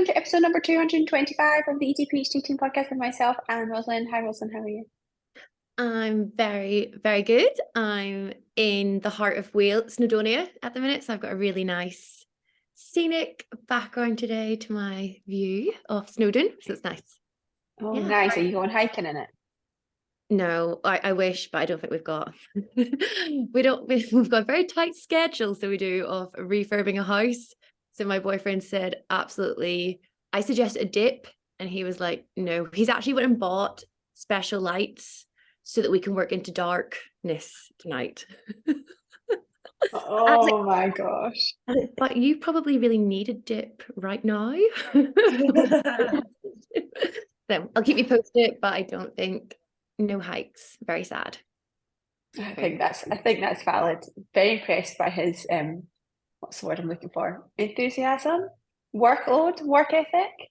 welcome to episode number 225 of the ETPHD Team Podcast with myself and Roslyn. Hi Roslyn, how are you? I'm very, very good. I'm in the heart of Wales, Snowdonia at the minute, so I've got a really nice scenic background today to my view of Snowdon, so it's nice. Oh, Yeah. nice. Are you going hiking in it? No, I wish, but I don't think we've got. We've got a very tight schedule, so we do, of refurbing a house. So my boyfriend said, absolutely, I suggested a dip, and he was like, no. He's actually went and bought special lights so that we can work into darkness tonight. I was Oh my gosh. like, but you probably really need a dip right now. So I'll keep you posted, but I don't think no hikes. Very sad. I think that's valid. Very impressed by his what's the word I'm looking for? Enthusiasm, workload, work ethic.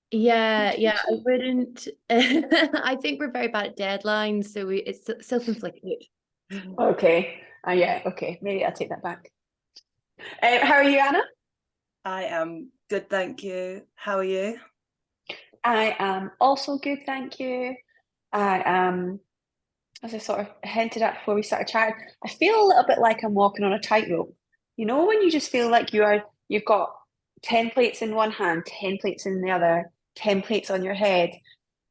Yeah, I wouldn't. I think we're very bad at deadlines, so it's self-inflicted. Okay. Yeah, okay. Maybe I'll take that back. How are you, Anna? I am good, thank you. How are you? I am also good, thank you. I am, as I sort of hinted at before we started chatting, I feel a little bit like I'm walking on a tightrope. You know, when you just feel like you've got 10 plates in one hand, 10 plates in the other, 10 plates on your head,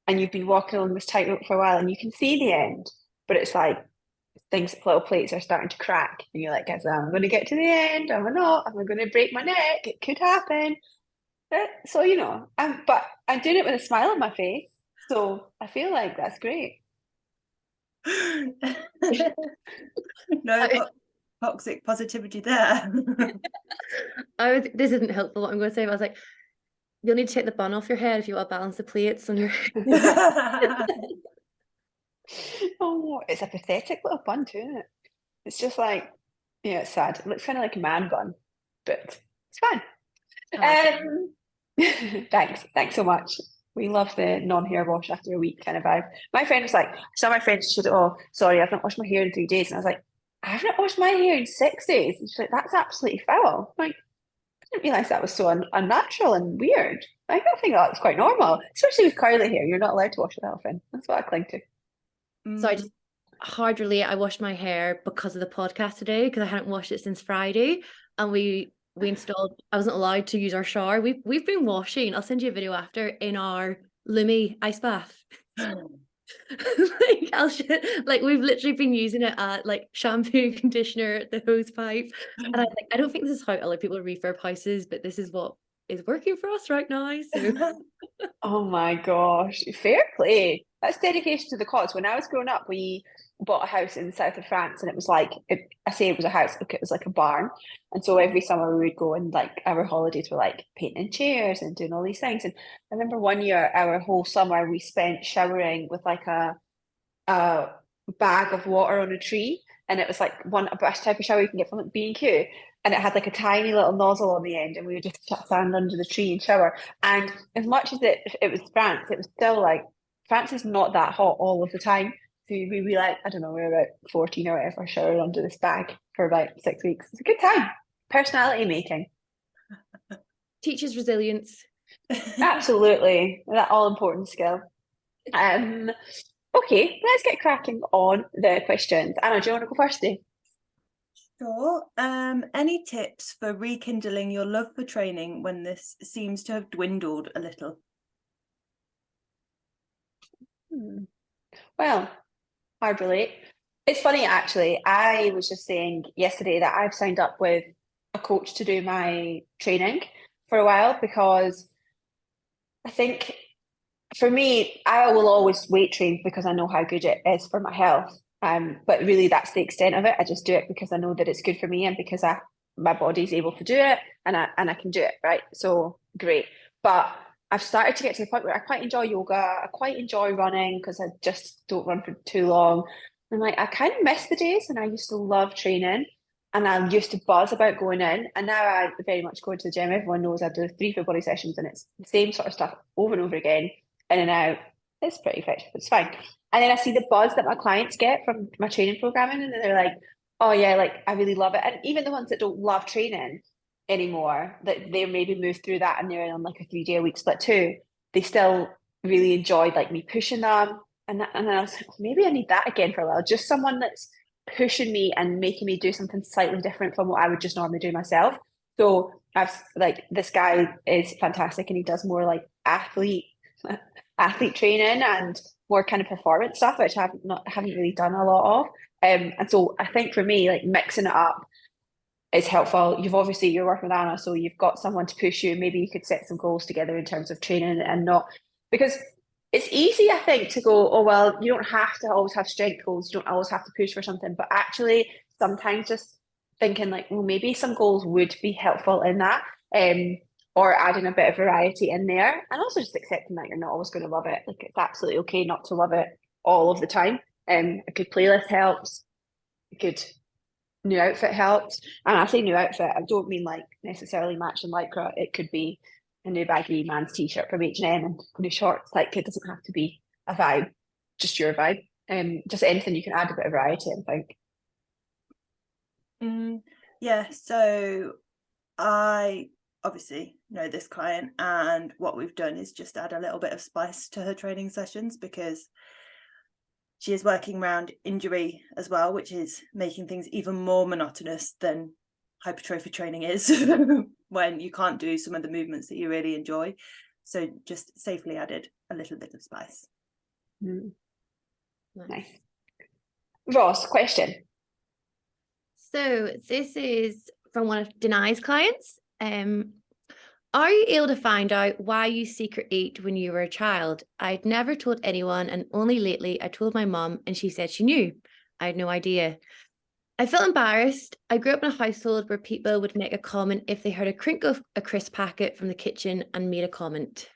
and you've been walking on this tightrope for a while and you can see the end, but it's like little plates are starting to crack, and you're like, guess I'm going to get to the end, am I not? Am I going to break my neck? It could happen. So, but I'm doing it with a smile on my face. So I feel like that's great. No toxic positivity there. This isn't helpful what I'm going to say, but I was like, you'll need to take the bun off your head if you want to balance the plates on your head. Oh, it's a pathetic little bun too, isn't it? It's just like, yeah, it's sad. It looks kind of like a man bun, but it's fine. Thanks so much. We love the non-hair wash after a week kind of vibe. My friend was like, some of my friends said, oh, sorry, I've not washed my hair in 3 days. And I was like, I haven't washed my hair in 6 days. And she's like, that's absolutely foul. I'm like, I didn't realize that was so unnatural and weird. I think that's quite normal, especially with curly hair. You're not allowed to wash it that often. That's what I cling to. So I just hard relate. I washed my hair because of the podcast today, because I hadn't washed it since Friday, and we installed. I wasn't allowed to use our shower. We've been washing. I'll send you a video after, in our Lumi ice bath. Like we've literally been using it at like shampoo, conditioner, the hose pipe, and I don't think this is how other people refurb houses, but this is what is working for us right now. So Oh my gosh, fair play. That's dedication to the cause. When I was growing up, we bought a house in the south of France, and it was like, I say it was a house, look, it was like a barn. And so every summer we would go, and like our holidays were like painting chairs and doing all these things. And I remember one year, our whole summer, we spent showering with like a bag of water on a tree. And it was like a type of shower you can get from like B&Q. And it had like a tiny little nozzle on the end, and we would just stand under the tree and shower. And as much as it was France, it was still like, France is not that hot all of the time. So we like, I don't know, we were about 14 or whatever, showered under this bag for about 6 weeks. It's a good time. Personality making. teaches resilience. Absolutely. That all important skill. Okay, let's get cracking on the questions. Anna, do you want to go first today? Sure. Any tips for rekindling your love for training when this seems to have dwindled a little? Well, hard relate. It's funny, actually. I was just saying yesterday that I've signed up with a coach to do my training for a while, because I think for me, I will always weight train because I know how good it is for my health. But really, that's the extent of it. I just do it because I know that it's good for me, and because my body's able to do it, and I can do it, right? So great. But I've started to get to the point where I quite enjoy yoga. I quite enjoy running because I just don't run for too long. And like, I kind of miss the days, and I used to love training, and I used to buzz about going in. And now I very much go to the gym. Everyone knows I do 3 full body sessions, and it's the same sort of stuff over and over again, in and out. It's pretty effective. It's fine. And then I see the buzz that my clients get from my training programming, and they're like, oh yeah, like I really love it. And even the ones that don't love training, anymore, that they maybe moved through that and they're on like a 3 day a week split too, they still really enjoyed like me pushing them. And I was like, maybe I need that again for a while. Just someone that's pushing me and making me do something slightly different from what I would just normally do myself. So I've like, this guy is fantastic and he does more like athlete training and more kind of performance stuff, which I haven't really done a lot of. And so I think for me, like mixing it up is helpful. You're working with Anna, so you've got someone to push you. Maybe you could set some goals together in terms of training and not, because it's easy, I think, to go, oh, well, you don't have to always have strength goals. You don't always have to push for something. But actually, sometimes just thinking like, well, maybe some goals would be helpful in that. Or adding a bit of variety in there. And also just accepting that you're not always going to love it. Like it's absolutely okay not to love it all of the time. A good playlist helps. A good new outfit helps. And I say new outfit, I don't mean like necessarily matching lycra. It could be a new baggy man's t-shirt from H&M and new shorts. Like it doesn't have to be a vibe, just your vibe. Just anything you can add a bit of variety, I think. Yeah, so I obviously know this client, and what we've done is just add a little bit of spice to her training sessions, because she is working around injury as well, which is making things even more monotonous than hypertrophy training is when you can't do some of the movements that you really enjoy. So just safely added a little bit of spice. Nice. Ross, question. So this is from one of Denai's clients. Are you able to find out why you secret ate when you were a child? I'd never told anyone, and only lately I told my mum and she said she knew. I had no idea. I felt embarrassed. I grew up in a household where people would make a comment if they heard a crinkle of a crisp packet from the kitchen and made a comment.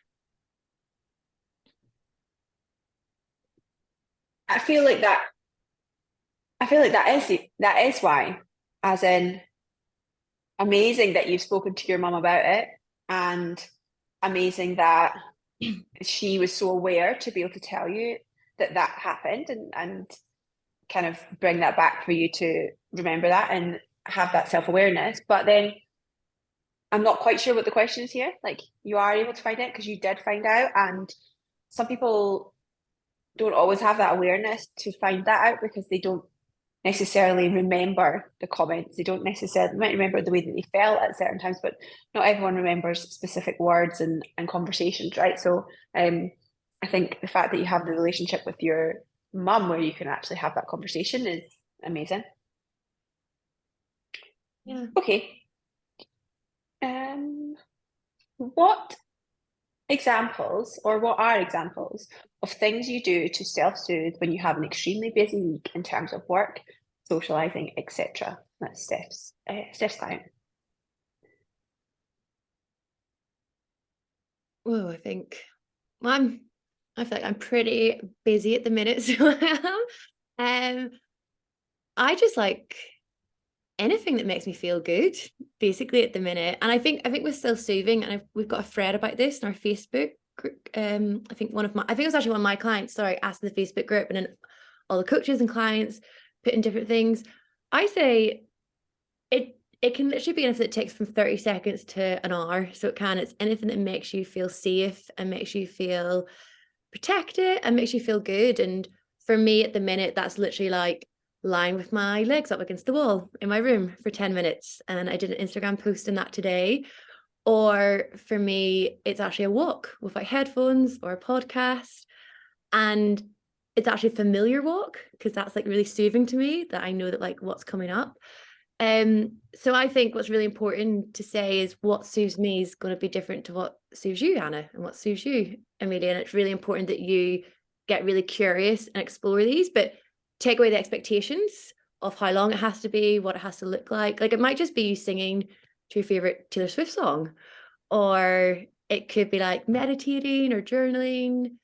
I feel like that is why. As in, amazing that you've spoken to your mum about it, and amazing that she was so aware to be able to tell you that happened and kind of bring that back for you to remember that and have that self-awareness. But then I'm not quite sure what the question is here. Like, you are able to find out because you did find out, and some people don't always have that awareness to find that out because they don't necessarily remember the comments. They don't necessarily might remember the way that they felt at certain times, but not everyone remembers specific words and conversations, right? So I think the fact that you have the relationship with your mum where you can actually have that conversation is amazing. Yeah. Okay. What are examples of things you do to self-soothe when you have an extremely busy week in terms of work, socializing, etc.? That's Steph's client. Oh, I feel like I'm pretty busy at the minute, so I am. I just like anything that makes me feel good, basically at the minute. And I think we're still soothing, and we've got a thread about this in our Facebook group. I think it was actually one of my clients, sorry, asked in the Facebook group, and then all the coaches and clients put in different things. I say it can literally be anything that takes from 30 seconds to an hour. So it's anything that makes you feel safe and makes you feel protected and makes you feel good. And for me at the minute, that's literally like lying with my legs up against the wall in my room for 10 minutes. And I did an Instagram post in that today. Or for me, it's actually a walk with like headphones or a podcast. And it's actually a familiar walk because that's like really soothing to me, that I know that like what's coming up. So I think what's really important to say is what soothes me is going to be different to what soothes you, Anna, and what soothes you, Emilia. And it's really important that you get really curious and explore these, but take away the expectations of how long it has to be, what it has to look like. Like it might just be you singing to your favorite Taylor Swift song, or it could be like meditating or journaling.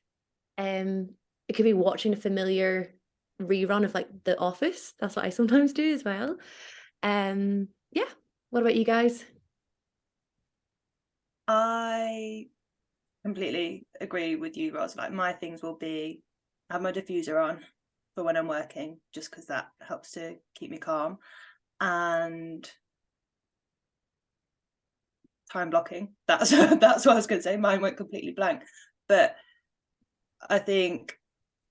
It could be watching a familiar rerun of like The Office. That's what I sometimes do as well. Yeah, what about you guys? I completely agree with you, Ros. Like my things will be have my diffuser on for when I'm working, just because that helps to keep me calm. And time blocking. That's what I was going to say. Mine went completely blank. But I think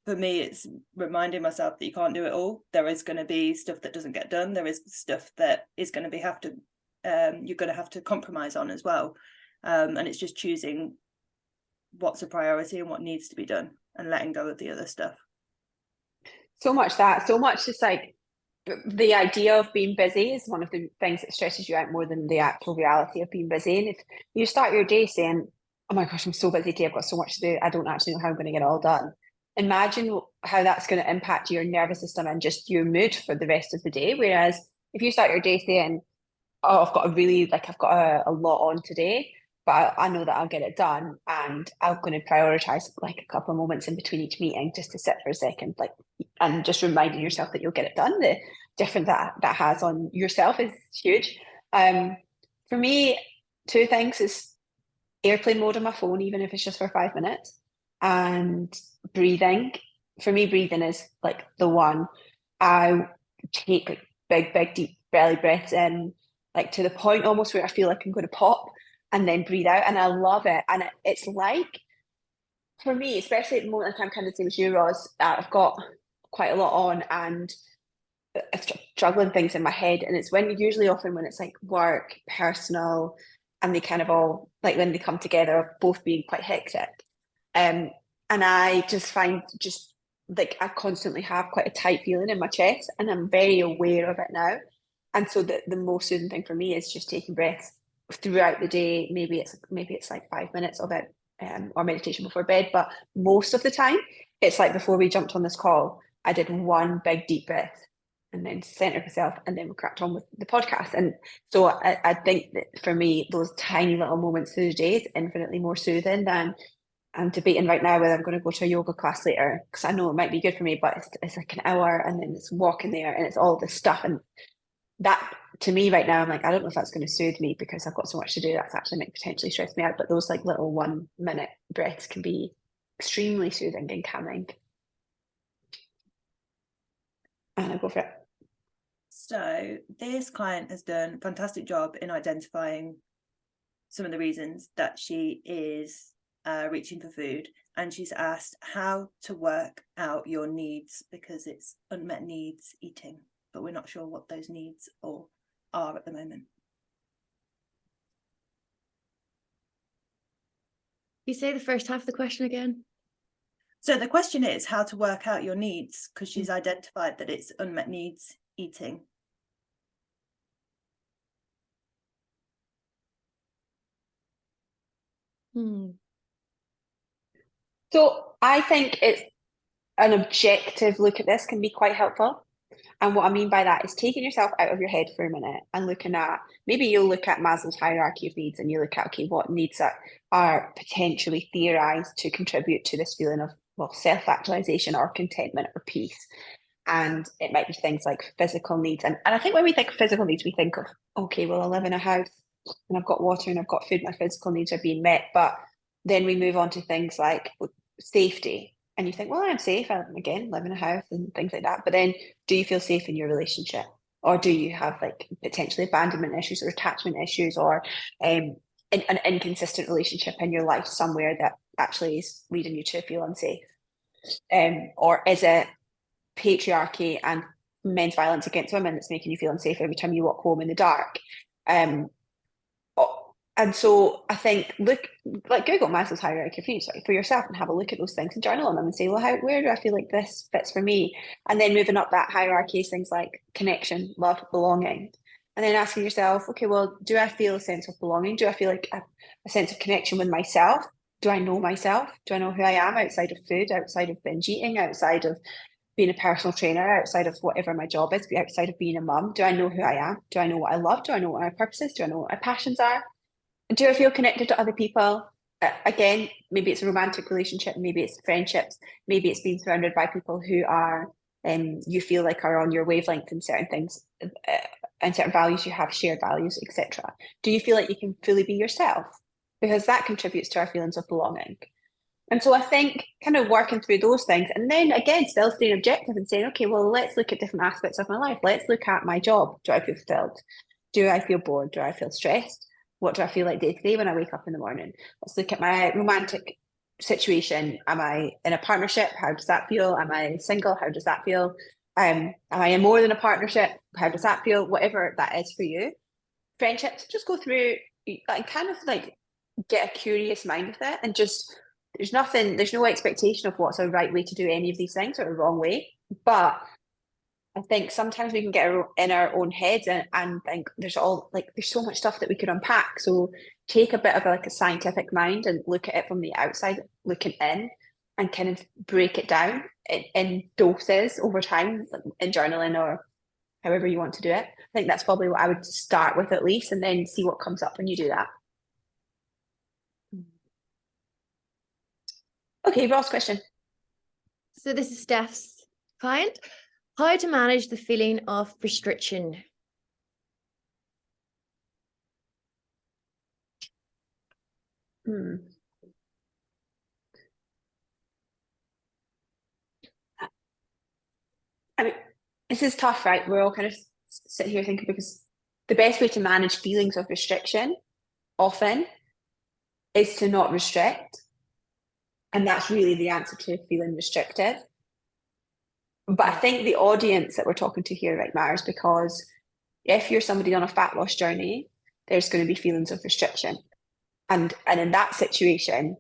for me, it's reminding myself that you can't do it all. There is going to be stuff that doesn't get done. There is stuff that is going to be you're going to have to compromise on as well. And it's just choosing what's a priority and what needs to be done and letting go of the other stuff. So much just like the idea of being busy is one of the things that stresses you out more than the actual reality of being busy. And if you start your day saying, oh my gosh, I'm so busy today, I've got so much to do, I don't actually know how I'm going to get it all done. Imagine how that's going to impact your nervous system and just your mood for the rest of the day. Whereas if you start your day saying, oh, I've got a lot on today, but I know that I'll get it done, and I'm going to prioritize like a couple of moments in between each meeting just to sit for a second, like, and just reminding yourself that you'll get it done. The difference that has on yourself is huge. For me, two things is airplane mode on my phone, even if it's just for 5 minutes, and breathing. For me, breathing is like the one. I take like big, deep belly breaths in, like to the point almost where I feel like I'm going to pop, and then breathe out. And I love it. And it's like, for me, especially at the moment, I'm kind of the same as you, Ros, I've got quite a lot on and juggling things in my head. And it's often when it's like work, personal, and they kind of all, like when they come together, of both being quite hectic. And I just find like I constantly have quite a tight feeling in my chest, and I'm very aware of it now. And so the most soothing thing for me is just taking breaths throughout the day. Maybe it's like 5 minutes of it, or meditation before bed. But most of the time, it's like before we jumped on this call, I did one big deep breath and then centered myself, and then we cracked on with the podcast. And so I think that for me, those tiny little moments through the day is infinitely more soothing than I'm debating right now whether I'm going to go to a yoga class later, because I know it might be good for me, but it's like an hour and then it's walking there and it's all this stuff. And that, to me right now, I'm like, I don't know if that's going to soothe me because I've got so much to do. That's actually might potentially stress me out. But those like little 1 minute breaths can be extremely soothing and calming. And I go for it. So this client has done a fantastic job in identifying some of the reasons that she is reaching for food, and she's asked how to work out your needs, because it's unmet needs eating, but we're not sure what those needs are at the moment. You say the first half of the question again? So the question is how to work out your needs, because she's identified that it's unmet needs eating. So I think it's an objective look at this can be quite helpful. And what I mean by that is taking yourself out of your head for a minute and looking at, maybe you'll look at Maslow's hierarchy of needs and you look at, okay, what needs are potentially theorized to contribute to this feeling of, well, self-actualization or contentment or peace. And it might be things like physical needs. And I think when we think of physical needs, we think of, okay, well, I live in a house and I've got water and I've got food, my physical needs are being met. But then we move on to things like safety. And you think, well, I'm safe. I, again, live in a house and things like that. But then do you feel safe in your relationship? Or do you have like potentially abandonment issues or attachment issues, or an inconsistent relationship in your life somewhere that actually is leading you to feel unsafe? Or is it patriarchy and men's violence against women that's making you feel unsafe every time you walk home in the dark? And so I think, Google Maslow's hierarchy of needs for yourself and have a look at those things and journal on them and say, well, where do I feel like this fits for me? And then moving up that hierarchy is things like connection, love, belonging. And then asking yourself, okay, well, do I feel a sense of belonging? Do I feel like a sense of connection with myself? Do I know myself? Do I know who I am outside of food, outside of binge eating, outside of being a personal trainer, outside of whatever my job is, outside of being a mum? Do I know who I am? Do I know what I love? Do I know what my purpose is? Do I know what my passions are? Do I feel connected to other people? Again, maybe it's a romantic relationship, maybe it's friendships, maybe it's being surrounded by people who are, you feel like are on your wavelength in certain things, and certain values, you have shared values, etc. Do you feel like you can fully be yourself? Because that contributes to our feelings of belonging. And so I think kind of working through those things, and then again, still staying objective and saying, okay, well, let's look at different aspects of my life. Let's look at my job. Do I feel fulfilled? Do I feel bored? Do I feel stressed? what do I feel like day to day when I wake up in the morning? Let's look at my romantic situation. Am I in a partnership? How does that feel? Am I single? How does that feel? Am I in more than a partnership? How does that feel? Whatever that is for you. Friendships, just go through and kind of like get a curious mind with it, and just there's no expectation of what's a right way to do any of these things or a wrong way. But I think sometimes we can get in our own heads and think there's so much stuff that we could unpack. So take a bit of like a scientific mind and look at it from the outside, looking in, and kind of break it down in doses over time in journaling or however you want to do it. I think that's probably what I would start with at least, and then see what comes up when you do that. Okay, Ross, question. So this is Steph's client. How to manage the feeling of restriction? I mean, this is tough, right? We're all kind of sitting here thinking, because the best way to manage feelings of restriction often is to not restrict. And that's really the answer to feeling restricted. But I think the audience that we're talking to here right matters, because if you're somebody on a fat loss journey, there's going to be feelings of restriction. And in that situation,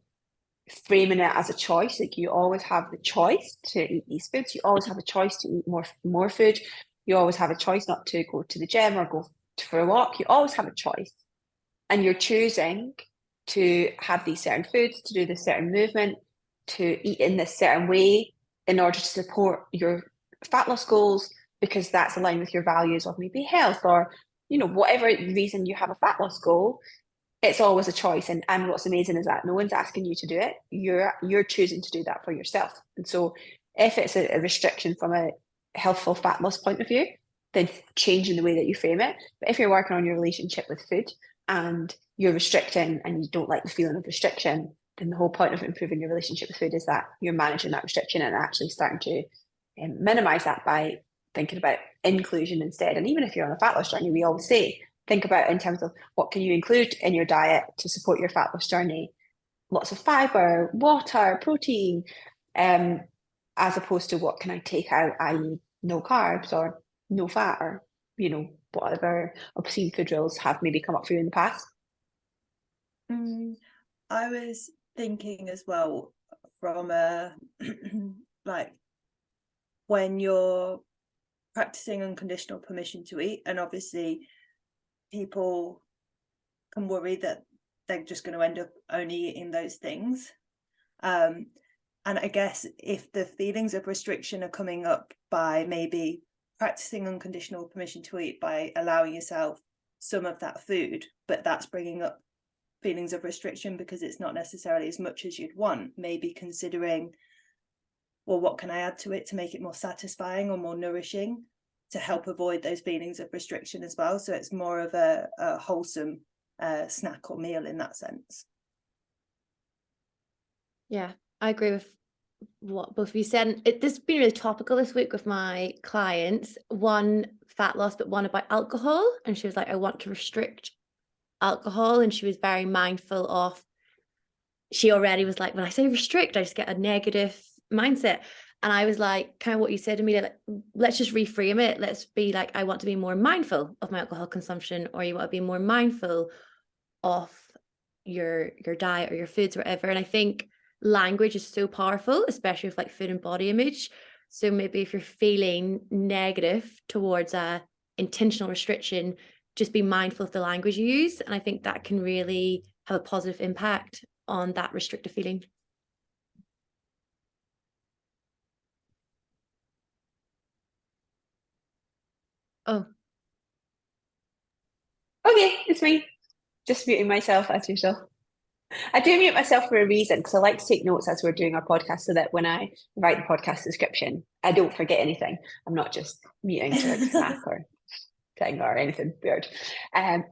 framing it as a choice, like you always have the choice to eat these foods, you always have a choice to eat more food, you always have a choice not to go to the gym or go for a walk, you always have a choice. And you're choosing to have these certain foods, to do this certain movement, to eat in this certain way in order to support your fat loss goals, because that's aligned with your values of maybe health or, whatever reason you have a fat loss goal. It's always a choice. And what's amazing is that no one's asking you to do it. You're choosing to do that for yourself. And so if it's a restriction from a healthful fat loss point of view, then changing the way that you frame it. But if you're working on your relationship with food and you're restricting and you don't like the feeling of restriction, then the whole point of improving your relationship with food is that you're managing that restriction and actually starting to minimize that by thinking about inclusion instead. And even if you're on a fat loss journey, we always say, think about in terms of what can you include in your diet to support your fat loss journey. Lots of fiber, water, protein, as opposed to what can I take out, i.e. no carbs or no fat, or, whatever obscene food rules have maybe come up for you in the past. I was thinking as well from a like when you're practicing unconditional permission to eat, and obviously people can worry that they're just going to end up only eating those things. And I guess if the feelings of restriction are coming up by maybe practicing unconditional permission to eat by allowing yourself some of that food, but that's bringing up feelings of restriction because it's not necessarily as much as you'd want, maybe considering, well, what can I add to it to make it more satisfying or more nourishing to help avoid those feelings of restriction as well. So it's more of a wholesome snack or meal in that sense. Yeah, I agree with what both of you said. And this has been really topical this week with my clients. One fat loss, but one about alcohol. And she was like, I want to restrict alcohol. And she was very mindful of, she already was like, when I say restrict, I just get a negative mindset. And I was like, kind of what you said to me, like, let's just reframe it. Let's be like, I want to be more mindful of my alcohol consumption, or you want to be more mindful of your diet or your foods or whatever. And I think language is so powerful, especially with like food and body image. So maybe if you're feeling negative towards a intentional restriction, just be mindful of the language you use. And I think that can really have a positive impact on that restrictive feeling. Oh. Okay, it's me. Just muting myself as usual. I do mute myself for a reason, because I like to take notes as we're doing our podcast so that when I write the podcast description, I don't forget anything. I'm not just muting to like snack or thing or anything weird.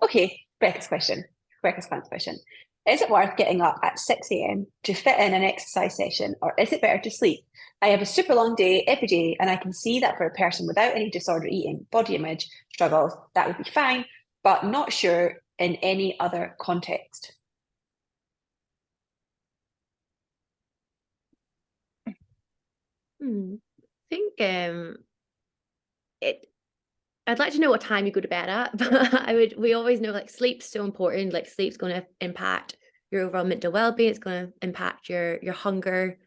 Okay, Becca's client's question. Is it worth getting up at 6 a.m. to fit in an exercise session, or is it better to sleep? I have a super long day every day, and I can see that for a person without any disorder eating, body image struggles, that would be fine, but not sure in any other context? I think I'd like to know what time you go to bed at, but we always know like sleep's so important. Like sleep's going to impact your overall mental well-being. It's going to impact your hunger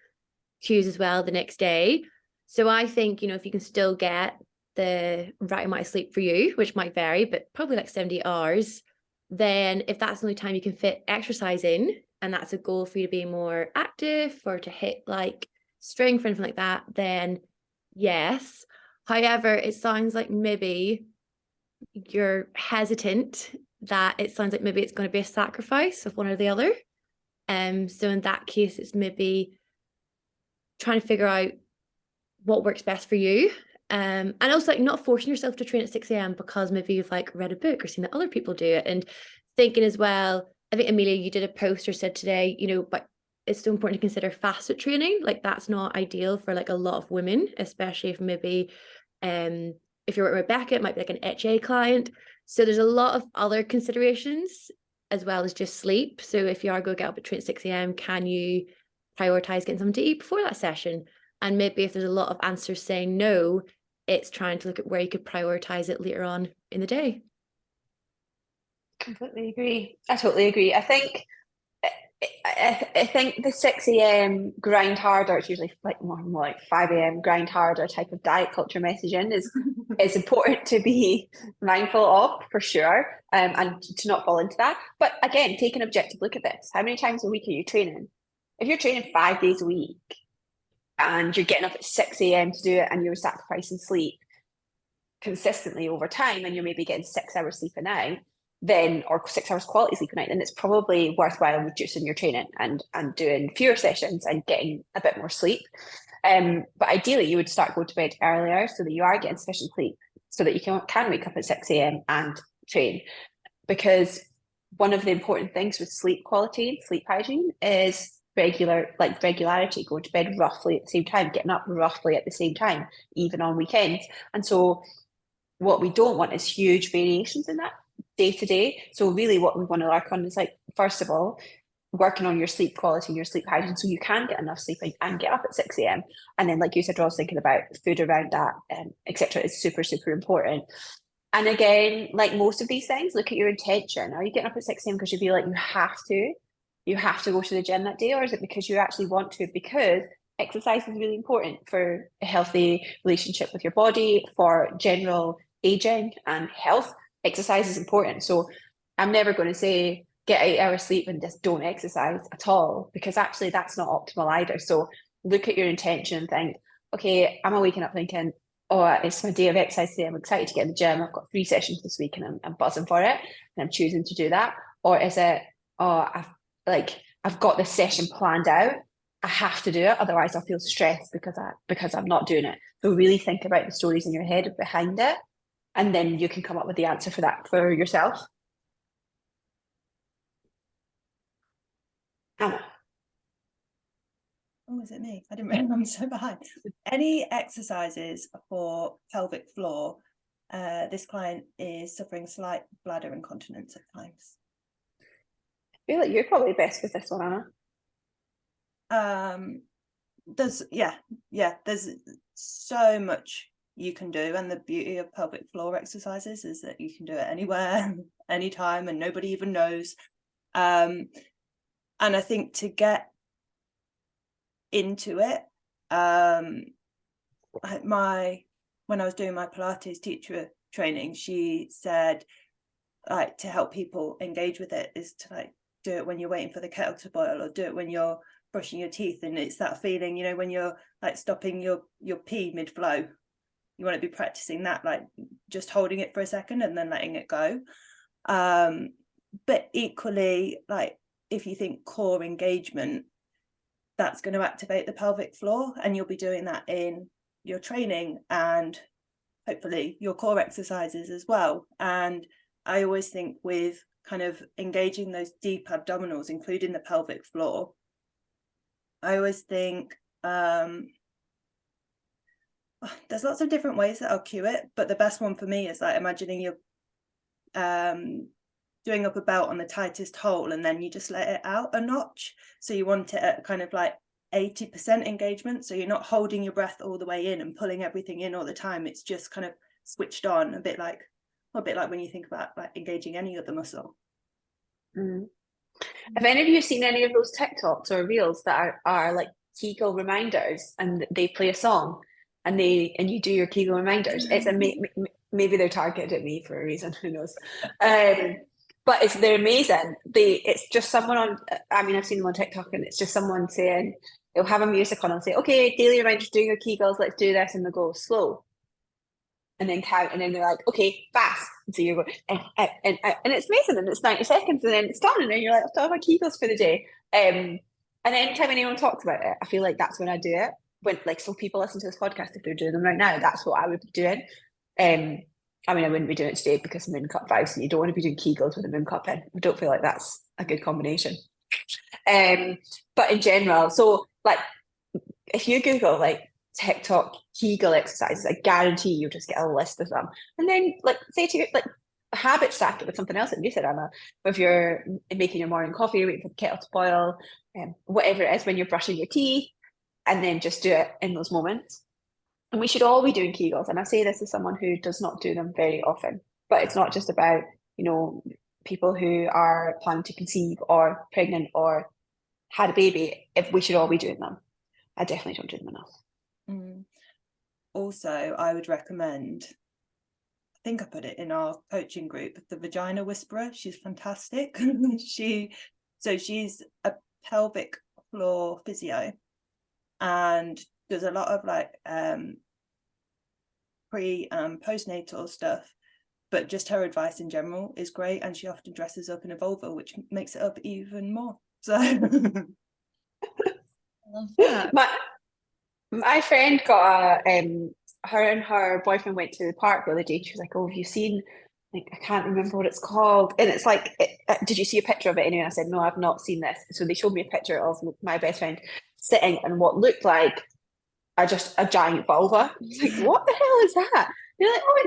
cues as well the next day. So I think, you know, if you can still get the right amount of sleep for you, which might vary, but probably like 70 hours, then if that's the only time you can fit exercise in, and that's a goal for you to be more active or to hit like strength or anything like that, then yes. However, it sounds like maybe you're hesitant, that it sounds like maybe it's going to be a sacrifice of one or the other. So in that case, it's maybe trying to figure out what works best for you. And also like not forcing yourself to train at 6 a.m. because maybe you've like read a book or seen that other people do it, and thinking as well, I think Emilia, you did a post or said today, you know, but it's so important to consider fasted training. Like that's not ideal for like a lot of women, especially if maybe if you're with Rebecca, it might be like an HA client. So there's a lot of other considerations as well as just sleep. So if you are going to get up at train at 6 a.m., can you prioritize getting something to eat before that session? And maybe if there's a lot of answers saying no, it's trying to look at where you could prioritize it later on in the day. Completely agree. I totally agree. I think the 6 a.m. grind harder, it's usually like more like 5 a.m. grind harder type of diet culture messaging is important to be mindful of for sure, and to not fall into that. But again, take an objective look at this. How many times a week are you training? If you're training 5 days a week and you're getting up at 6 a.m. to do it and you're sacrificing sleep consistently over time and you're maybe getting 6 hours sleep a night, then, or 6 hours quality sleep a night, then it's probably worthwhile reducing your training and doing fewer sessions and getting a bit more sleep. But ideally you would start going to bed earlier so that you are getting sufficient sleep so that you can wake up at 6 a.m. and train. Because one of the important things with sleep quality and sleep hygiene is regularity, going to bed roughly at the same time, getting up roughly at the same time, even on weekends. And so what we don't want is huge variations in that day to day. So really what we want to work on is like, first of all, working on your sleep quality and your sleep hygiene so you can get enough sleep and get up at 6 a.m. And then like you said, Ross, thinking about food around that, etc., is super, super important. And again, like most of these things, look at your intention. Are you getting up at 6 a.m. because you feel like you have to? You have to go to the gym that day, or is it because you actually want to? Because exercise is really important for a healthy relationship with your body, for general aging and health. Exercise is important. So I'm never going to say get 8 hours sleep and just don't exercise at all, because actually that's not optimal either. So look at your intention and think, okay, am I waking up thinking, oh, it's my day of exercise today, I'm excited to get in the gym, I've got 3 sessions this week and I'm buzzing for it and I'm choosing to do that? Or is it, oh, I've got this session planned out, I have to do it, otherwise I'll feel stressed because I'm not doing it. So really think about the stories in your head behind it, and then you can come up with the answer for that for yourself. Anna. Oh, is it me? I didn't realize I'm so behind. Any exercises for pelvic floor? This client is suffering slight bladder incontinence at times. I feel like you're probably best with this one, Anna. There's so much you can do, and the beauty of pelvic floor exercises is that you can do it anywhere, anytime, and nobody even knows. And I think to get into it, when I was doing my Pilates teacher training, she said like to help people engage with it is to like do it when you're waiting for the kettle to boil, or do it when you're brushing your teeth, and it's that feeling, you know, when you're like stopping your pee mid-flow, you want to be practicing that, like just holding it for a second and then letting it go. But equally, like if you think core engagement, that's going to activate the pelvic floor, and you'll be doing that in your training and hopefully your core exercises as well. And I always think with kind of engaging those deep abdominals, including the pelvic floor, I always think there's lots of different ways that I'll cue it, but the best one for me is like imagining you're doing up a belt on the tightest hole and then you just let it out a notch. So you want it at kind of like 80% engagement. So you're not holding your breath all the way in and pulling everything in all the time. It's just kind of switched on, a bit like when you think about like engaging any other muscle. Mm. Have any of you seen any of those TikToks or reels that are like Kegel reminders, and they play a song and you do your Kegel reminders? It's maybe they're targeted at me for a reason, who knows? But they're amazing. It's just someone on, I mean, I've seen them on TikTok, and it's just someone saying, they'll have a music on and say, okay, daily reminders, doing your Kegels, let's do this, and they'll go slow. And then count, and then they're like, okay, fast. And so you're going, and it's amazing, and it's 90 seconds, and then it's done, and then you're like, I've done my Kegels for the day. And anytime anyone talks about it, I feel like that's when I do it. When, like, so people listen to this podcast, if they're doing them right now, that's what I would be doing. I mean, I wouldn't be doing it today because I'm in cup 5, so you don't want to be doing Kegels with a moon cup in. I don't feel like that's a good combination. But in general, so like, if you Google like TikTok Kegel exercises, I guarantee you'll just get a list of them. And then, like, say to you, like, habit stack it with something else that you said, Emma. If you're making your morning coffee, you're waiting for the kettle to boil, whatever it is, when you're brushing your teeth, and then just do it in those moments. And we should all be doing Kegels. And I say this as someone who does not do them very often. But it's not just about, you know, people who are planning to conceive or pregnant or had a baby. If we should all be doing them. I definitely don't do them enough. Also, I would recommend, I think I put it in our coaching group, the Vagina Whisperer. She's fantastic. She's a pelvic floor physio and does a lot of like pre and postnatal stuff, but just her advice in general is great, and she often dresses up in a vulva, which makes it up even more. So Love that. My friend got her and her boyfriend went to the park the other day. She was like, oh, have you seen, like, I can't remember what it's called, and it's like, did you see a picture of it anyway? And I said, no, I've not seen this. So they showed me a picture of my best friend sitting in what looked like just a giant vulva. I was like, what the hell is that? And you're like, oh,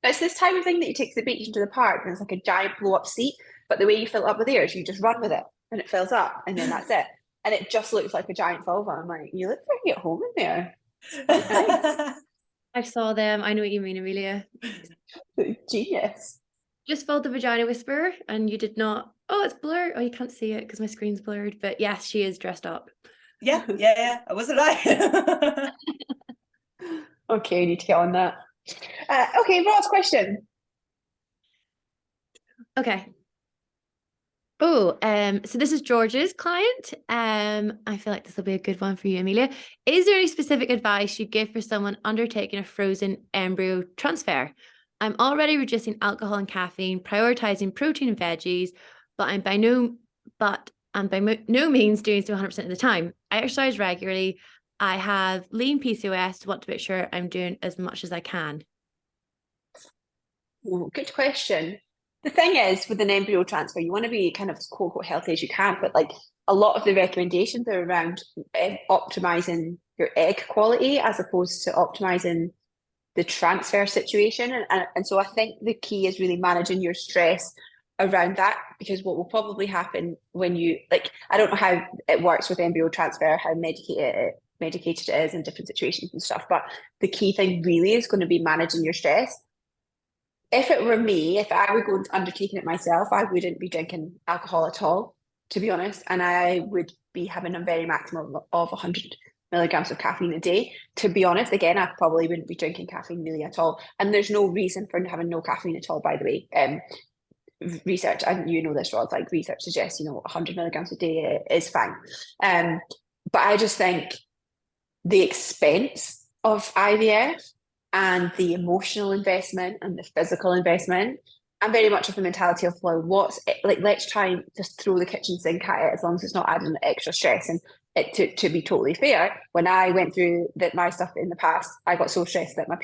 it's this type of thing that you take to the beach and to the park, and it's like a giant blow up seat, but the way you fill it up with air is you just run with it and it fills up, and then that's it. And it just looks like a giant vulva. I'm like, you look very at home in there. Nice. I saw them. I know what you mean, Emilia. Genius. Just followed the Vagina Whisperer, and you did not. Oh, it's blurred. Oh, you can't see it because my screen's blurred. But yes, she is dressed up. Yeah. I wasn't lying. Okay, I need to get on that. Okay, Ross, question. Okay. Oh, so this is George's client. I feel like this will be a good one for you, Emilia. Is there any specific advice you give for someone undertaking a frozen embryo transfer? I'm already reducing alcohol and caffeine, prioritizing protein and veggies, but I'm by no means doing so 100% of the time. I exercise regularly. I have lean PCOS, want to make sure I'm doing as much as I can. Oh, good question. The thing is, with an embryo transfer, you want to be kind of as quote unquote healthy as you can, but like a lot of the recommendations are around optimizing your egg quality as opposed to optimizing the transfer situation. And so I think the key is really managing your stress around that, because what will probably happen when you, like, I don't know how it works with embryo transfer, how medicated it is in different situations and stuff, but the key thing really is going to be managing your stress. If it were me, if I were going to undertaking it myself, I wouldn't be drinking alcohol at all, to be honest. And I would be having a very maximum of 100 milligrams of caffeine a day. To be honest, again, I probably wouldn't be drinking caffeine really at all. And there's no reason for having no caffeine at all, by the way. Research, and you know this, Rod, like research suggests, 100 milligrams a day is fine. But I just think the expense of IVF and the emotional investment and the physical investment, I'm very much of the mentality of, well, let's try and just throw the kitchen sink at it, as long as it's not adding extra stress. And to be totally fair, when I went through my stuff in the past, I got so stressed that I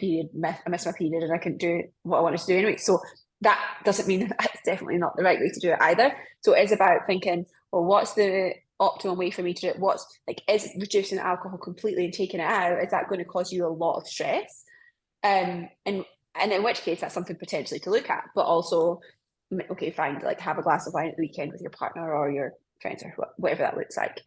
missed my period and I couldn't do what I wanted to do anyway. So that doesn't mean that that's definitely not the right way to do it either. So it is about thinking, well, what's the optimum way for me to do it? What's, like, is reducing alcohol completely and taking it out, is that going to cause you a lot of stress? And in which case, that's something potentially to look at. But also, okay, fine, like have a glass of wine at the weekend with your partner or your friends or whatever that looks like.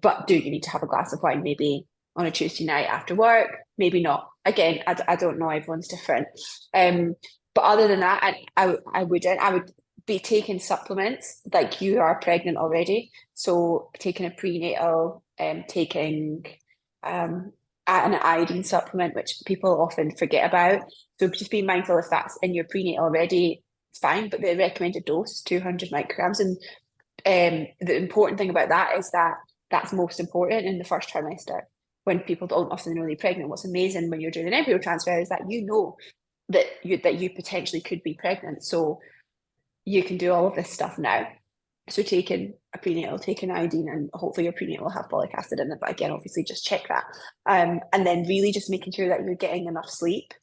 But do you need to have a glass of wine maybe on a Tuesday night after work? Maybe not. Again, I don't know, everyone's different. But other than that, I wouldn't. I would be taking supplements like you are pregnant already. So taking a prenatal, taking an iodine supplement, which people often forget about. So just be mindful if that's in your prenatal already, it's fine, but the recommended dose is 200 micrograms. And the important thing about that is that that's most important in the first trimester when people don't often know they're pregnant. What's amazing when you're doing an embryo transfer is that you know that you potentially could be pregnant. So you can do all of this stuff now. So taking a prenatal, taking iodine, and hopefully your prenatal will have folic acid in it. But again, obviously just check that. And then really just making sure that you're getting enough sleep,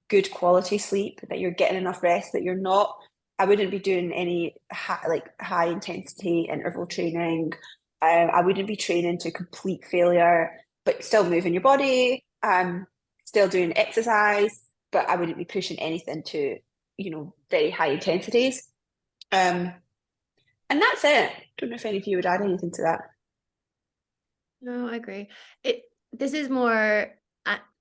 good quality sleep, that you're getting enough rest, that you're not, I wouldn't be doing any high intensity interval training. I wouldn't be training to complete failure, but still moving your body, still doing exercise, but I wouldn't be pushing anything to, very high intensities. And that's it. Don't know if any of you would add anything to that. No, I agree. This is more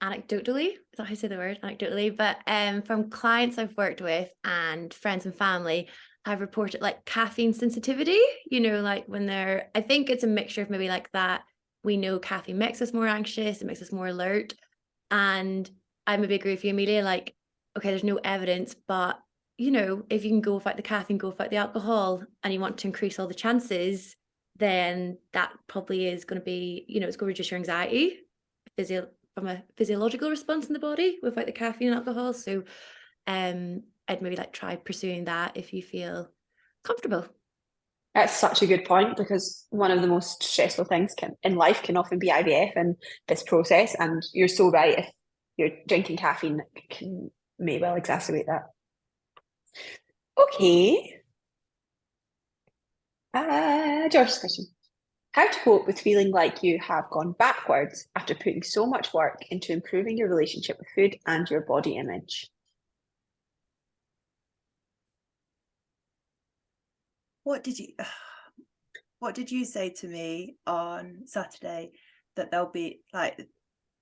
anecdotally, is that how you say the word? Anecdotally, but from clients I've worked with and friends and family, I've reported like caffeine sensitivity, like when I think it's a mixture of maybe like that. We know caffeine makes us more anxious, it makes us more alert. And I maybe agree with you, Emilia, like, okay, there's no evidence, but if you can go without the caffeine, go without the alcohol, and you want to increase all the chances, then that probably is going to be, it's going to reduce your anxiety from a physiological response in the body without the caffeine and alcohol. So I'd maybe like try pursuing that if you feel comfortable. That's such a good point, because one of the most stressful things in life can often be IVF and this process. And you're so right, if you're drinking caffeine, it may well exacerbate that. Okay. George's question. How to cope with feeling like you have gone backwards after putting so much work into improving your relationship with food and your body image? What did you say to me on Saturday, that they'll be like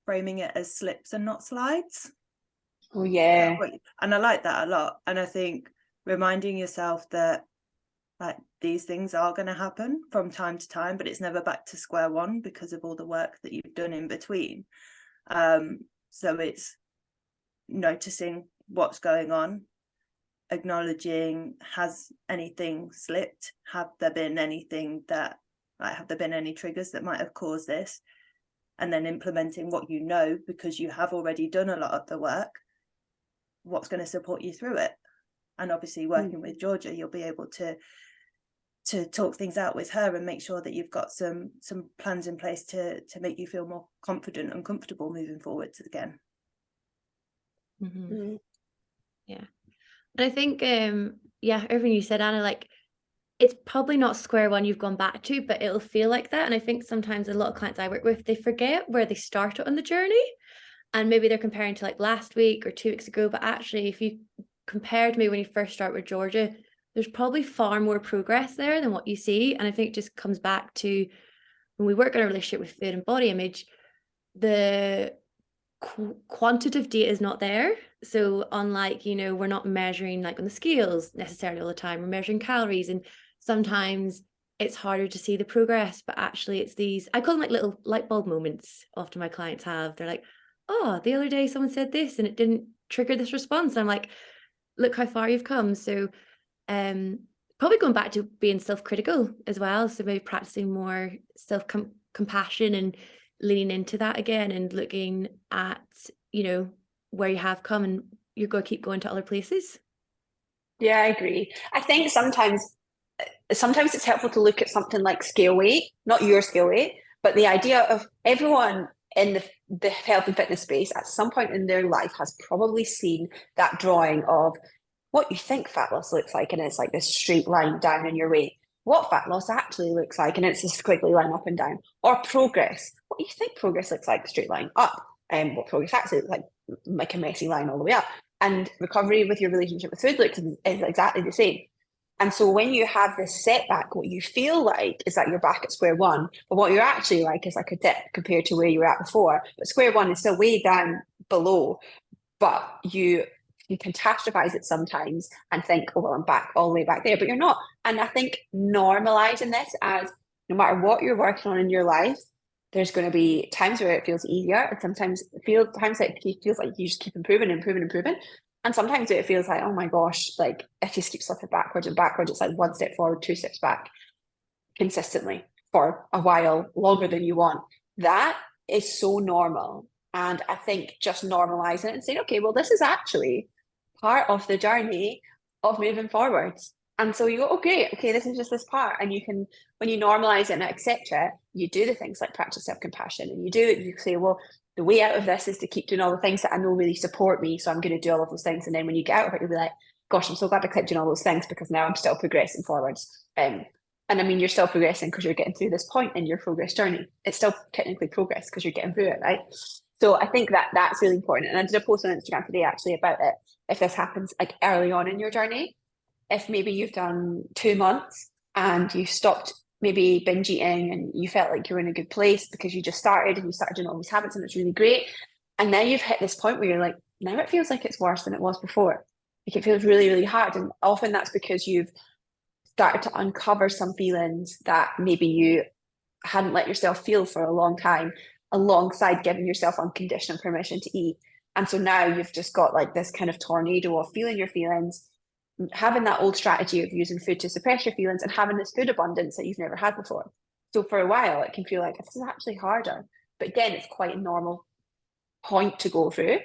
framing it as slips and not slides? Oh yeah. And I like that a lot. And I think reminding yourself that like these things are going to happen from time to time, but it's never back to square one because of all the work that you've done in between. So it's noticing what's going on, acknowledging, has anything slipped? Have there been any triggers that might have caused this? And then implementing what because you have already done a lot of the work, what's going to support you through it. And obviously working with Georgia, you'll be able to talk things out with her and make sure that you've got some plans in place to make you feel more confident and comfortable moving forwards again. Mm-hmm. Yeah. And I think everything you said, Anna, like it's probably not square one you've gone back to, but it'll feel like that. And I think sometimes a lot of clients I work with, they forget where they started on the journey, and maybe they're comparing to like last week or 2 weeks ago. But actually, if you compared me when you first start with Georgia, there's probably far more progress there than what you see. And I think it just comes back to when we work on a relationship with food and body image, the quantitative data is not there. So unlike, we're not measuring like on the scales necessarily all the time, we're measuring calories, and sometimes it's harder to see the progress. But actually it's these, I call them like little light bulb moments often my clients have. They're like, oh, the other day someone said this and it didn't trigger this response. And I'm like, look how far you've come. So probably going back to being self-critical as well. So maybe practicing more self-compassion and leaning into that again, and looking at, where you have come, and you're going to keep going to other places. Yeah, I agree. I think sometimes it's helpful to look at something like scale weight, not your scale weight, but the idea of everyone in the health and fitness space at some point in their life has probably seen that drawing of what you think fat loss looks like, and it's like this straight line down in your weight. What fat loss actually looks like, and it's a squiggly line up and down. Or progress, what you think progress looks like, straight line up, and what progress actually looks like a messy line all the way up. And recovery with your relationship with food is exactly the same. And so when you have this setback, what you feel like is that you're back at square one, but what you're actually like is like a dip compared to where you were at before. But square one is still way down below, but you catastrophize it sometimes and think, oh, well, I'm back all the way back there, but you're not. And I think normalizing this as no matter what you're working on in your life, there's going to be times where it feels easier, and sometimes times that it feels like you just keep improving, and sometimes it feels like, oh my gosh, like I just keep slipping backwards and backwards. It's like one step forward, two steps back consistently for a while, longer than you want. That is so normal. And I think just normalizing it and saying, okay, well, this is actually part of the journey of moving forwards. And so you go, okay, this is just this part. And you can, when you normalize it and accept it, you do the things like practice self-compassion, and you say, well, the way out of this is to keep doing all the things that I know really support me. So I'm going to do all of those things. And then when you get out of it, you'll be like, gosh, I'm so glad I kept doing all those things, because now I'm still progressing forwards. And I mean, you're still progressing because you're getting through this point in your progress journey. It's still technically progress because you're getting through it, right? So I think that that's really important. And I did a post on Instagram today actually about it. If this happens like early on in your journey, if maybe you've done 2 months and you stopped maybe binge eating and you felt like you were in a good place because you just started and you started doing all these habits and it's really great. And now you've hit this point where you're like, now it feels like it's worse than it was before. Like it feels really, really hard. And often that's because you've started to uncover some feelings that maybe you hadn't let yourself feel for a long time, alongside giving yourself unconditional permission to eat. And so now you've just got like this kind of tornado of feeling your feelings, having that old strategy of using food to suppress your feelings, and having this food abundance that you've never had before. So for a while, it can feel like this is actually harder. But again, it's quite a normal point to go through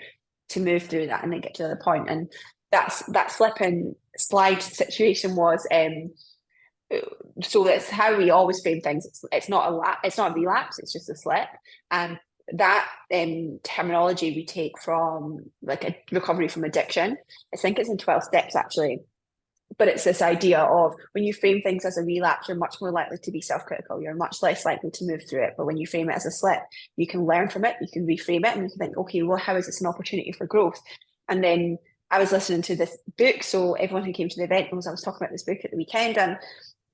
to move through that and then get to the point. And that slip and slide situation was so that's how we always frame things. It's not a relapse, it's just a slip. And that terminology we take from like a recovery from addiction. I think it's in 12 steps actually, but it's this idea of when you frame things as a relapse, you're much more likely to be self-critical, you're much less likely to move through it. But when you frame it as a slip, you can learn from it, you can reframe it, and you can think, okay, well, how is this an opportunity for growth? And then I was listening to this book, so everyone who came to the event knows I was talking about this book at the weekend, and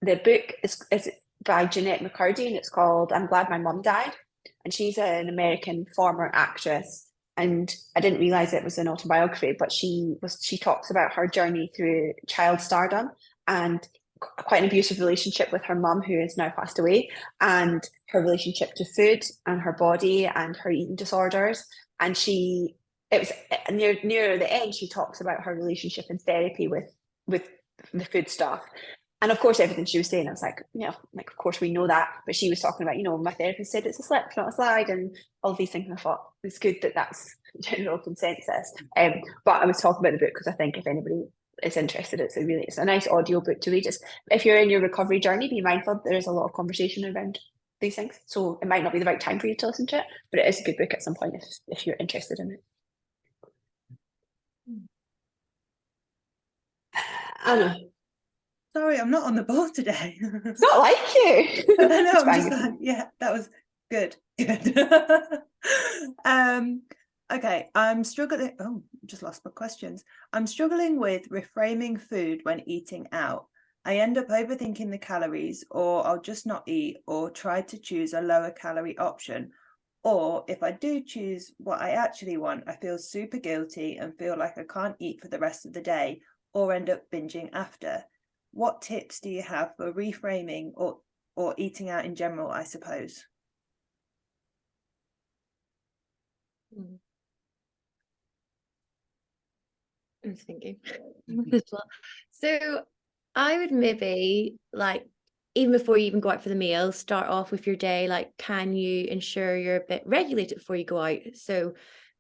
the book is by Jeanette McCurdy, and it's called I'm Glad My Mum Died. And she's an American former actress. And I didn't realize it was an autobiography, but she talks about her journey through child stardom and quite an abusive relationship with her mum, who has now passed away, and her relationship to food and her body and her eating disorders. And it was near the end, she talks about her relationship in therapy with the food stuff. And of course, everything she was saying, I was like, yeah, like, of course we know that. But she was talking about, my therapist said it's a slip, not a slide, and all these things. And I thought it's good that that's general consensus. But I was talking about the book because I think if anybody is interested, it's a nice audio book to read. Just if you're in your recovery journey, be mindful there is a lot of conversation around these things. So it might not be the right time for you to listen to it, but it is a good book at some point if you're interested in it. Anna. Sorry, I'm not on the ball today. It's not like you. I know, I'm just like, yeah, that was good. Okay, I'm struggling. Oh, just lost my questions. I'm struggling with reframing food when eating out. I end up overthinking the calories, or I'll just not eat, or try to choose a lower calorie option. Or if I do choose what I actually want, I feel super guilty and feel like I can't eat for the rest of the day, or end up binging after. What tips do you have for reframing or eating out in general, I suppose? I was thinking. So I would maybe, like, even before you even go out for the meal, start off with your day, like, can you ensure you're a bit regulated before you go out? So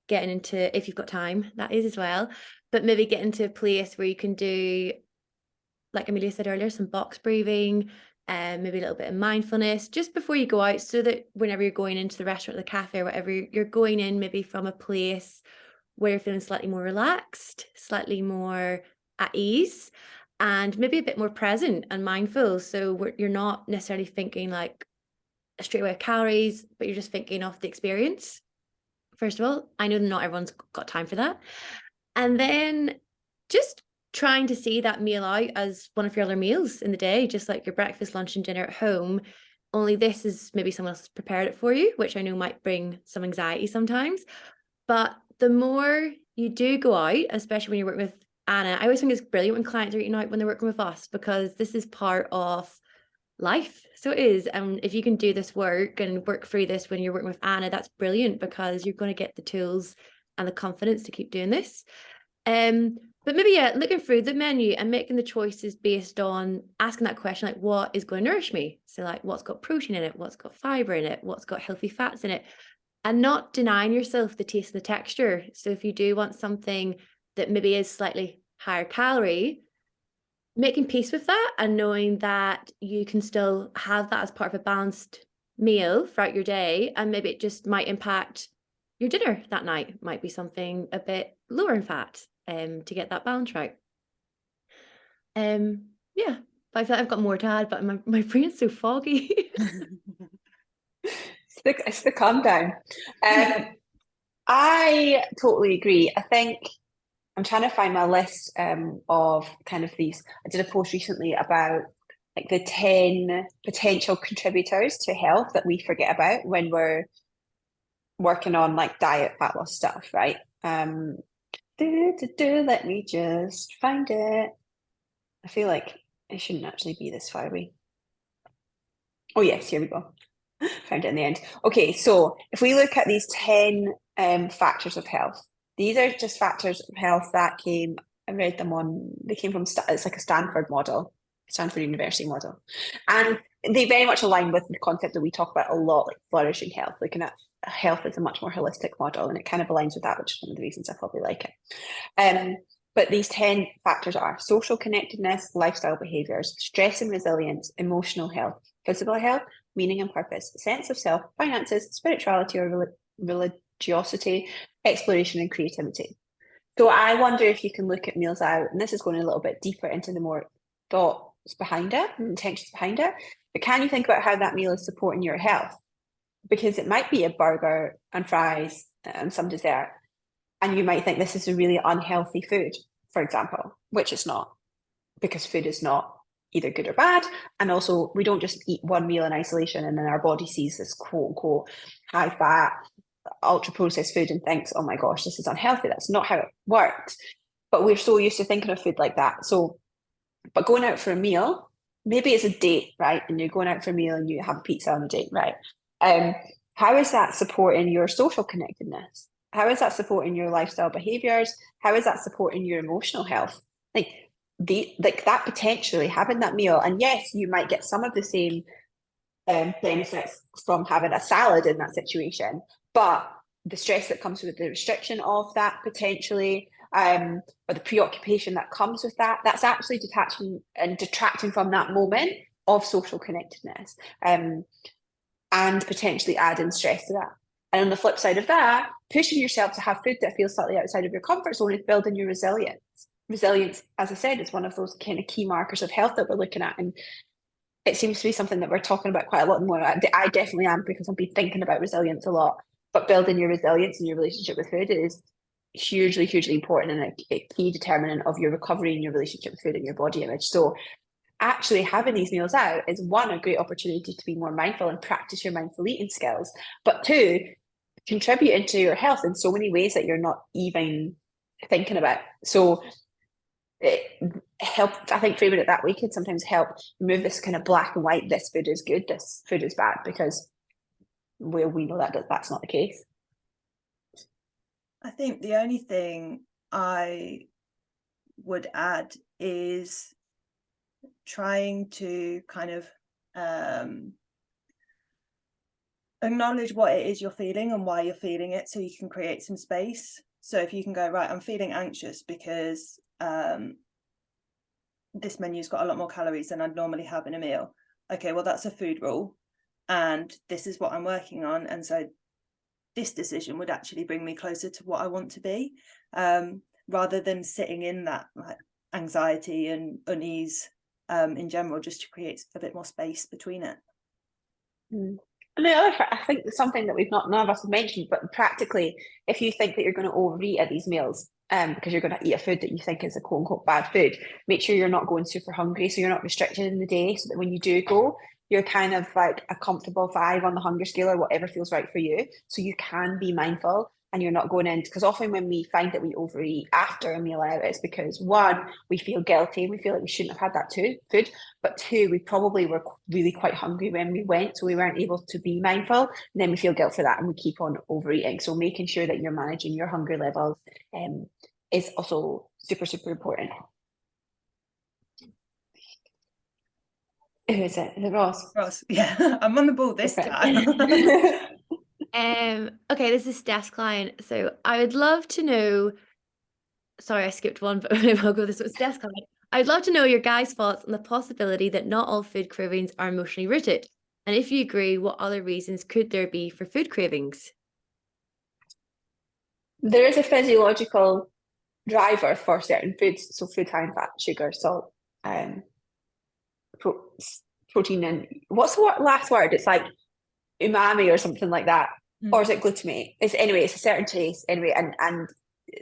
getting into, if you've got time, that is as well, but maybe get into a place where you can do, like Emilia said earlier, some box breathing, and maybe a little bit of mindfulness just before you go out, so that whenever you're going into the restaurant or the cafe or whatever, you're going in maybe from a place where you're feeling slightly more relaxed, slightly more at ease, and maybe a bit more present and mindful. So you're not necessarily thinking like straight away calories, but you're just thinking of the experience. First of all, I know not everyone's got time for that. And then just trying to see that meal out as one of your other meals in the day, just like your breakfast, lunch, and dinner at home. Only this is maybe someone else has prepared it for you, which I know might bring some anxiety sometimes. But the more you do go out, especially when you're working with Anna, I always think it's brilliant when clients are eating out when they're working with us, because this is part of life. So it is. And if you can do this work and work through this when you're working with Anna, that's brilliant, because you're going to get the tools and the confidence to keep doing this. But maybe, yeah, looking through the menu and making the choices based on asking that question, like, what is going to nourish me? So like, what's got protein in it? What's got fiber in it? What's got healthy fats in it? And not denying yourself the taste and the texture. So if you do want something that maybe is slightly higher calorie, making peace with that and knowing that you can still have that as part of a balanced meal throughout your day, and maybe it just might impact your dinner that night, might be something a bit lower in fat, to get that balance right. Yeah, but I feel like I've got more to add, but my brain's so foggy. It's the calm down. I totally agree. I think I'm trying to find my list of kind of these. I did a post recently about like the 10 potential contributors to health that we forget about when we're working on like diet, fat loss stuff, right? Let me just find it. I feel like it shouldn't actually be this far away. Oh yes, here we go. Found it in the end. Okay, so if we look at these 10 factors of health, these are just factors of health that I read them they came from, it's like a Stanford University model. And they very much align with the concept that we talk about a lot, like flourishing health, looking at health as a much more holistic model. And it kind of aligns with that, which is one of the reasons I probably like it. But these 10 factors are social connectedness, lifestyle behaviors, stress and resilience, emotional health, physical health, meaning and purpose, sense of self, finances, spirituality or religiosity, exploration and creativity. So I wonder if you can look at meals out, and this is going a little bit deeper into the more thoughts behind it and intentions behind it, but can you think about how that meal is supporting your health? Because it might be a burger and fries and some dessert, and you might think this is a really unhealthy food, for example, which it's not, because food is not either good or bad. And also, we don't just eat one meal in isolation and then our body sees this quote unquote high fat, ultra processed food and thinks, oh my gosh, this is unhealthy. That's not how it works. But we're so used to thinking of food like that. So, but going out for a meal, maybe it's a date, right? And you're going out for a meal and you have a pizza on a date, right? How is that supporting your social connectedness? How is that supporting your lifestyle behaviors? How is that supporting your emotional health? Like that potentially having that meal, and yes, you might get some of the same benefits from having a salad in that situation, but the stress that comes with the restriction of that potentially, or the preoccupation that comes with that, that's actually detaching and detracting from that moment of social connectedness, and potentially adding stress to that. And on the flip side of that, pushing yourself to have food that feels slightly outside of your comfort zone is building your resilience. Resilience, as I said, is one of those kind of key markers of health that we're looking at. And it seems to be something that we're talking about quite a lot more. I definitely am, because I've been thinking about resilience a lot. But building your resilience in your relationship with food is hugely, hugely important and a key determinant of your recovery in your relationship with food and your body image. So actually having these meals out is, one, a great opportunity to be more mindful and practice your mindful eating skills, but two, contribute into your health in so many ways that you're not even thinking about. So it helps, I think, framing it that way could sometimes help remove this kind of black and white, this food is good, this food is bad, because we know that that's not the case. I think the only thing I would add is trying to kind of acknowledge what it is you're feeling and why you're feeling it, so you can create some space. So if you can go, right, I'm feeling anxious because this menu's got a lot more calories than I'd normally have in a meal. Okay, well, that's a food rule, and this is what I'm working on. And so this decision would actually bring me closer to what I want to be, rather than sitting in that like anxiety and unease in general, just to create a bit more space between it. And the other, I think something that none of us have mentioned, but practically, if you think that you're going to overeat at these meals, because you're going to eat a food that you think is a quote unquote bad food. Make sure you're not going super hungry, so you're not restricted in the day, so that when you do go, you're kind of like a comfortable 5 on the hunger scale or whatever feels right for you. So you can be mindful and you're not going in, because often when we find that we overeat after a meal out, it's because 1, we feel guilty and we feel like we shouldn't have had that food, but 2, we probably were really quite hungry when we went, so we weren't able to be mindful, and then we feel guilt for that and we keep on overeating. So making sure that you're managing your hunger levels is also super, super important. Who is it? Is it Ross? Ross, yeah, I'm on the ball this time. Okay, this is Steph's client. So I would love to know, sorry, I skipped one, but I'll go this one. Steph's client. I'd love to know your guys' thoughts on the possibility that not all food cravings are emotionally rooted. And if you agree, what other reasons could there be for food cravings? There is a physiological driver for certain foods, so food high in fat, sugar, salt, protein, and what's the last word? It's like umami or something like that, or is it glutamate? It's a certain taste anyway, and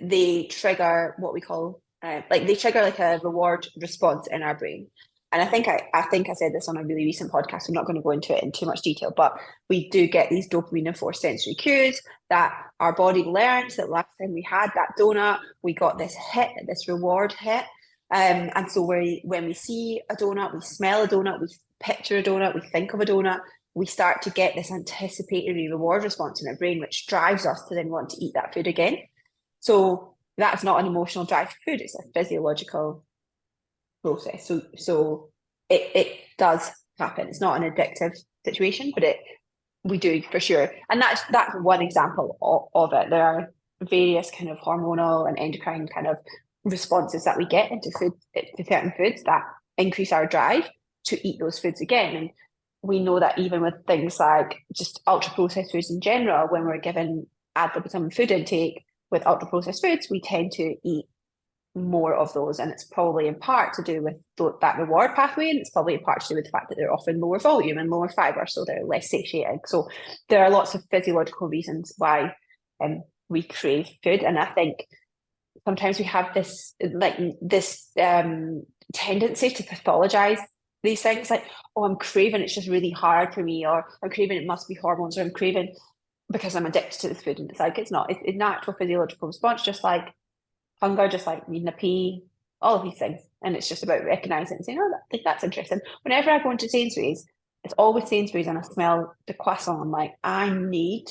they trigger what we call they trigger like a reward response in our brain. And I think I said this on a really recent podcast. I'm not going to go into it in too much detail, but we do get these dopamine enforced sensory cues that our body learns that last time we had that donut, we got this hit, this reward hit. And so when we see a donut, we smell a donut, we picture a donut, we think of a donut, we start to get this anticipatory reward response in our brain, which drives us to then want to eat that food again. So that's not an emotional drive for food, it's a physiological process. So it does happen. It's not an addictive situation, but we do for sure. And that's one example of it. There are various kind of hormonal and endocrine kind of responses that we get into certain foods that increase our drive to eat those foods again. And we know that even with things like just ultra processed foods in general, when we're given ad libitum food intake with ultra processed foods, we tend to eat more of those, and it's probably in part to do with that reward pathway, and it's probably in part to do with the fact that they're often lower volume and lower fiber, so they're less satiating. So there are lots of physiological reasons why we crave food, and I think sometimes we have this tendency to pathologize these things, like, oh, I'm craving, it's just really hard for me, or I'm craving, it must be hormones, or I'm craving because I'm addicted to this food. And it's like, it's not. It's a natural physiological response, just like hunger, just like needing a pee, all of these things. And it's just about recognizing and saying, oh, I think that's interesting. Whenever I go into Sainsbury's, it's always Sainsbury's, and I smell the croissant, I'm like, I need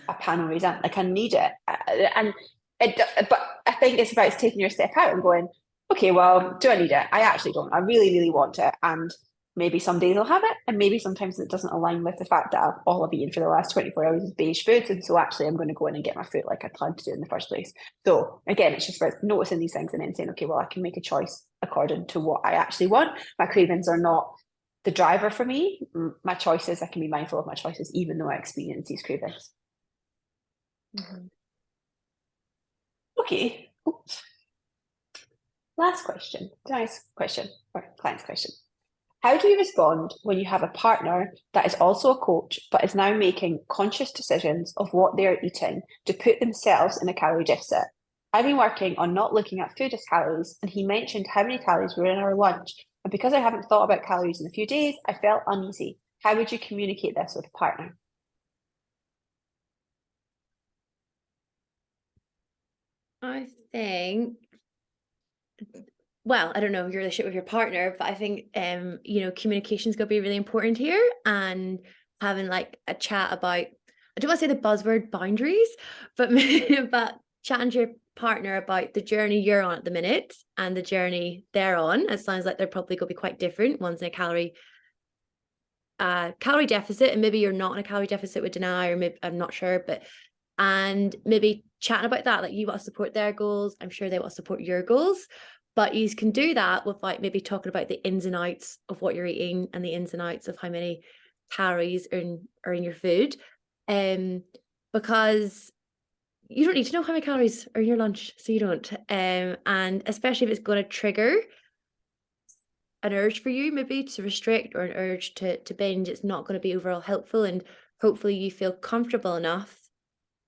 a pain au raisin. Like, I need it. But I think it's about taking your step out and going, okay, well, do I need it? I actually don't. I really, really want it. And maybe some days I'll have it, and maybe sometimes it doesn't align with the fact that all I've eaten for the last 24 hours is beige foods, and so actually I'm going to go in and get my food like I planned to do in the first place. So again, it's just about noticing these things and then saying, okay, well, I can make a choice according to what I actually want. My cravings are not the driver for me. My choices, I can be mindful of my choices even though I experience these cravings. Okay. Oops. Last question. Nice question, or client's question. How do you respond when you have a partner that is also a coach, but is now making conscious decisions of what they're eating to put themselves in a calorie deficit? I've been working on not looking at food as calories, and he mentioned how many calories were in our lunch. And because I haven't thought about calories in a few days, I felt uneasy. How would you communicate this with a partner? I think, well, I don't know your relationship with your partner, but I think communication is going to be really important here, and having like a chat about, I don't want to say the buzzword boundaries, but but chatting to your partner about the journey you're on at the minute and the journey they're on. It sounds like they're probably going to be quite different. One's in a calorie deficit, and maybe you're not in a calorie deficit with Danae, or maybe, I'm not sure, and maybe chatting about that, like you want to support their goals, I'm sure they want to support your goals, but you can do that with like maybe talking about the ins and outs of what you're eating and the ins and outs of how many calories are in your food, because you don't need to know how many calories are in your lunch, so you don't, and especially if it's going to trigger an urge for you maybe to restrict, or an urge to binge, it's not going to be overall helpful. And hopefully you feel comfortable enough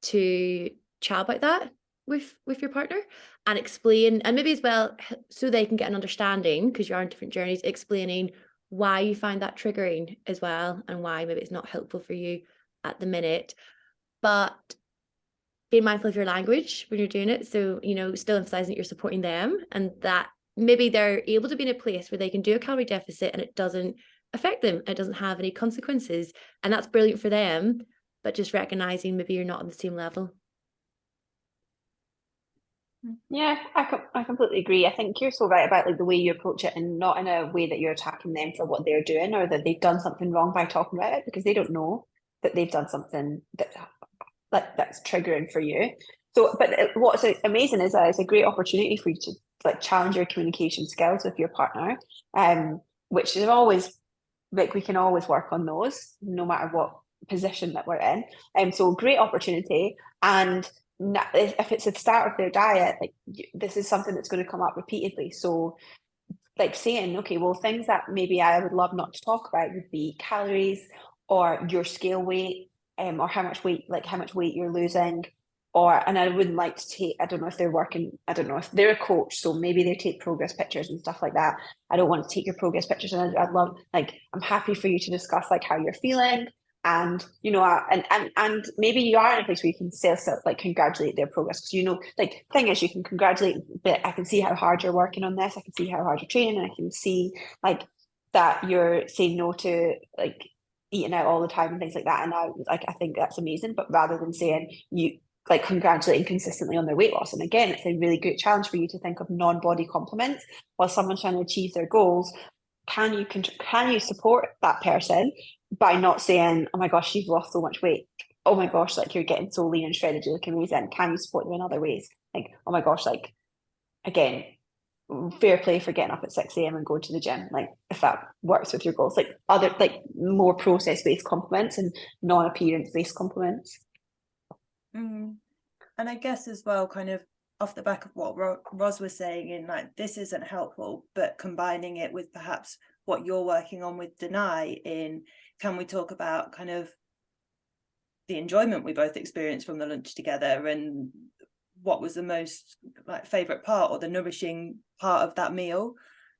to chat about that with your partner, and explain, and maybe as well, so they can get an understanding, because you're on different journeys, explaining why you find that triggering as well, and why maybe it's not helpful for you at the minute. But being mindful of your language when you're doing it. So, you know, still emphasizing that you're supporting them, and that maybe they're able to be in a place where they can do a calorie deficit and it doesn't affect them. It doesn't have any consequences. And that's brilliant for them. But just recognizing maybe you're not on the same level. Yeah, I completely agree. I think you're so right about like the way you approach it, and not in a way that you're attacking them for what they're doing or that they've done something wrong by talking about it, because they don't know that they've done something that like that's triggering for you. So, but what's amazing is that it's a great opportunity for you to like challenge your communication skills with your partner, which is always like we can always work on those no matter what position that we're in. So great opportunity. And if it's at the start of their diet, like this is something that's going to come up repeatedly. So like saying, okay, well, things that maybe I would love not to talk about would be calories or your scale weight, or how much weight you're losing. And I wouldn't like to take, I don't know if they're working, I don't know if they're a coach, so maybe they take progress pictures and stuff like that. I don't want to take your progress pictures, and I'd love, like, I'm happy for you to discuss like how you're feeling. And you know, and maybe you are in a place where you can self like congratulate their progress, because you know, like, thing is, you can congratulate, but I can see how hard you're working on this. I can see how hard you're training, and I can see like that you're saying no to like eating out all the time and things like that. And I think that's amazing. But rather than saying you like congratulating consistently on their weight loss, and again, it's a really great challenge for you to think of non-body compliments while someone's trying to achieve their goals. Can you support that person by not saying, oh my gosh, you've lost so much weight, oh my gosh, like you're getting so lean and shredded, you look amazing? Can you support them in other ways? Like, oh my gosh, like, again, fair play for getting up at 6 a.m. and going to the gym, like if that works with your goals. Like other, like more process-based compliments and non-appearance based compliments. And I guess as well, kind of off the back of what Ros was saying, in like, this isn't helpful, but combining it with perhaps what you're working on with Denai, in can we talk about kind of the enjoyment we both experienced from the lunch together, and what was the most like favorite part or the nourishing part of that meal.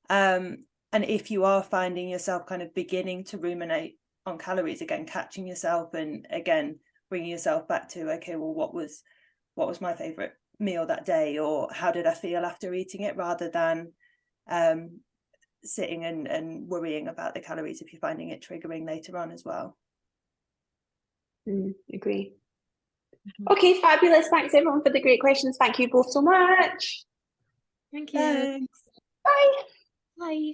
And if you are finding yourself kind of beginning to ruminate on calories again, catching yourself and again bringing yourself back to, okay, well, what was my favorite meal that day, or how did I feel after eating it, rather than sitting and worrying about the calories if you're finding it triggering later on as well. Agree. Okay, fabulous. Thanks everyone for the great questions. Thank you both so much. Thank you. Thanks. Bye. Bye.